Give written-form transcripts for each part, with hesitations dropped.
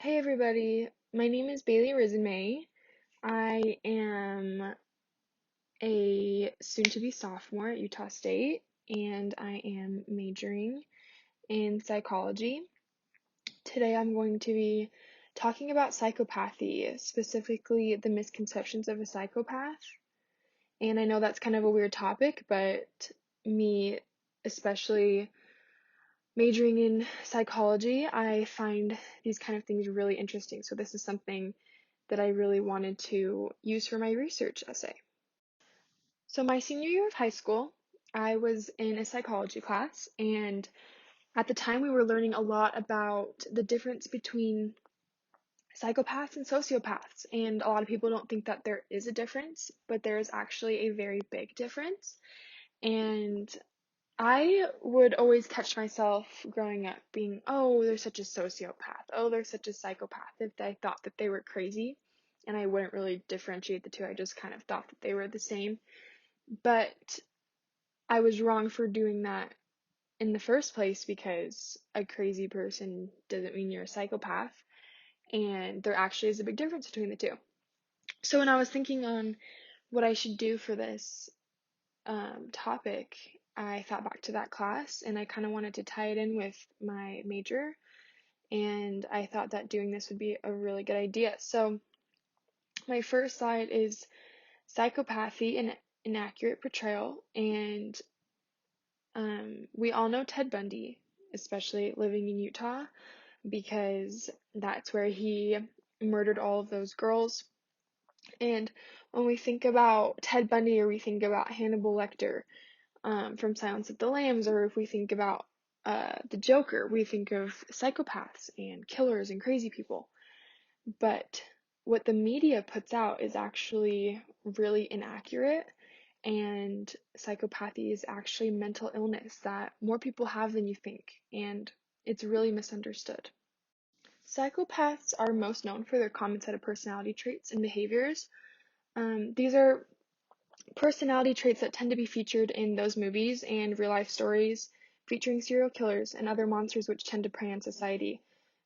Hey everybody, my name is Bailey Risenmay. I am a soon-to-be sophomore at Utah State, and I am majoring in psychology. Today I'm going to be talking about psychopathy, specifically the misconceptions of a psychopath. And I know that's kind of a weird topic, but me, especially majoring in psychology, I find these kind of things really interesting. So this is something that I really wanted to use for my research essay. So, my senior year of high school, I was in a psychology class, and at the time, we were learning a lot about the difference between psychopaths and sociopaths. And a lot of people don't think that there is a difference, but there is actually a very big difference. And I would always catch myself growing up being, oh, they're such a sociopath. Oh, they're such a psychopath. If I thought that they were crazy, and I wouldn't really differentiate the two, I just kind of thought that they were the same. But I was wrong for doing that in the first place because a crazy person doesn't mean you're a psychopath, and there actually is a big difference between the two. So when I was thinking on what I should do for this topic, I thought back to that class and I kind of wanted to tie it in with my major, and I thought that doing this would be a really good idea. So, my first slide is psychopathy and inaccurate portrayal, and we all know Ted Bundy, especially living in Utah, because that's where he murdered all of those girls. And when we think about Ted Bundy, or we think about Hannibal Lecter, from Silence of the Lambs, or if we think about the Joker, we think of psychopaths and killers and crazy people. But what the media puts out is actually really inaccurate, and psychopathy is actually mental illness that more people have than you think, and it's really misunderstood. Psychopaths are most known for their common set of personality traits and behaviors. These are personality traits that tend to be featured in those movies and real life stories featuring serial killers and other monsters which tend to prey on society.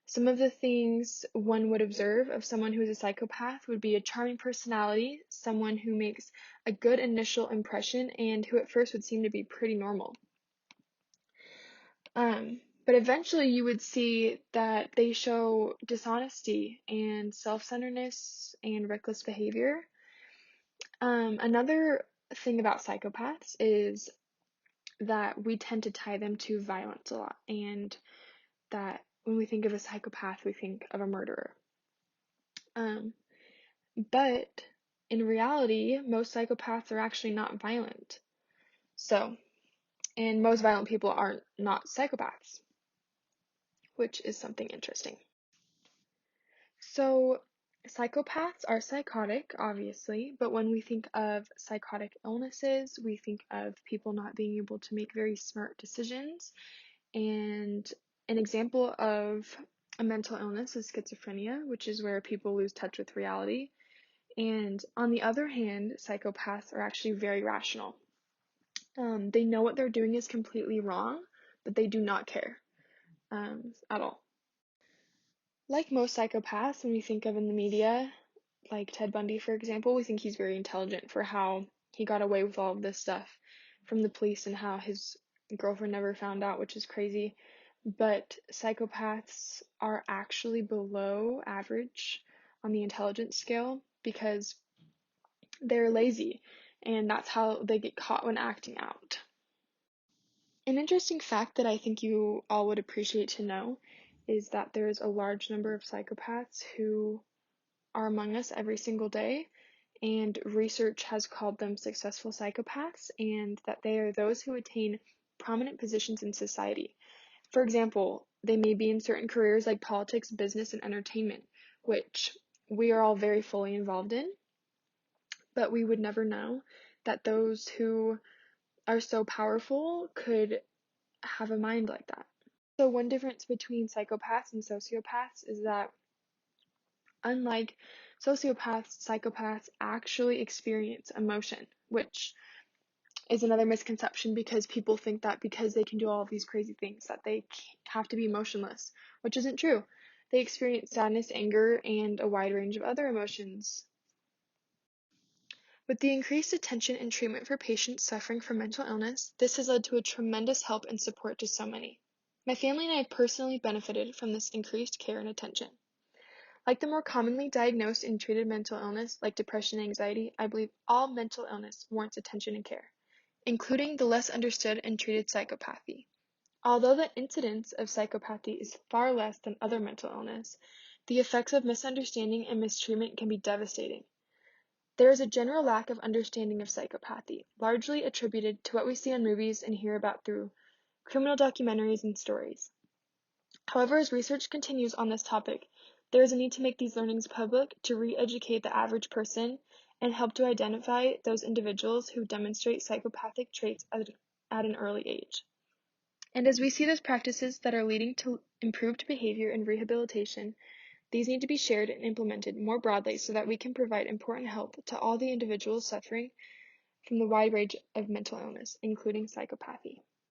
Some of the things one would observe of someone who is a psychopath would be a charming personality, someone who makes a good initial impression, and who at first would seem to be pretty normal. But eventually you would see that they show dishonesty and self-centeredness and reckless behavior. Another thing about psychopaths is that we tend to tie them to violence a lot, and that when we think of a psychopath, we think of a murderer. Um, but in reality, most psychopaths are actually not violent. So, and most violent people are not psychopaths, which is something interesting. So, psychopaths are psychotic, obviously, but when we think of psychotic illnesses, we think of people not being able to make very smart decisions. And an example of a mental illness is schizophrenia, which is where people lose touch with reality. And on the other hand, psychopaths are actually very rational. They know what they're doing is completely wrong, but they do not care at all. Like most psychopaths, when we think of in the media, like Ted Bundy, for example, we think he's very intelligent for how he got away with all of this stuff from the police and how his girlfriend never found out, which is crazy. But psychopaths are actually below average on the intelligence scale because they're lazy, and that's how they get caught when acting out. An interesting fact that I think you all would appreciate to know is that there's a large number of psychopaths who are among us every single day, and research has called them successful psychopaths, and that they are those who attain prominent positions in society. For example, they may be in certain careers like politics, business, and entertainment, which we are all very fully involved in, but we would never know that those who are so powerful could have a mind like that. So one difference between psychopaths and sociopaths is that unlike sociopaths, psychopaths actually experience emotion, which is another misconception because people think that because they can do all of these crazy things that they have to be emotionless, which isn't true. They experience sadness, anger, and a wide range of other emotions. With the increased attention and treatment for patients suffering from mental illness, this has led to a tremendous help and support to so many. My family and I have personally benefited from this increased care and attention. Like the more commonly diagnosed and treated mental illness, like depression and anxiety, I believe all mental illness warrants attention and care, including the less understood and treated psychopathy. Although the incidence of psychopathy is far less than other mental illness, the effects of misunderstanding and mistreatment can be devastating. There is a general lack of understanding of psychopathy, largely attributed to what we see on movies and hear about through criminal documentaries and stories. However, as research continues on this topic, there is a need to make these learnings public to re-educate the average person and help to identify those individuals who demonstrate psychopathic traits at an early age. And as we see those practices that are leading to improved behavior and rehabilitation, these need to be shared and implemented more broadly so that we can provide important help to all the individuals suffering from the wide range of mental illness, including psychopathy.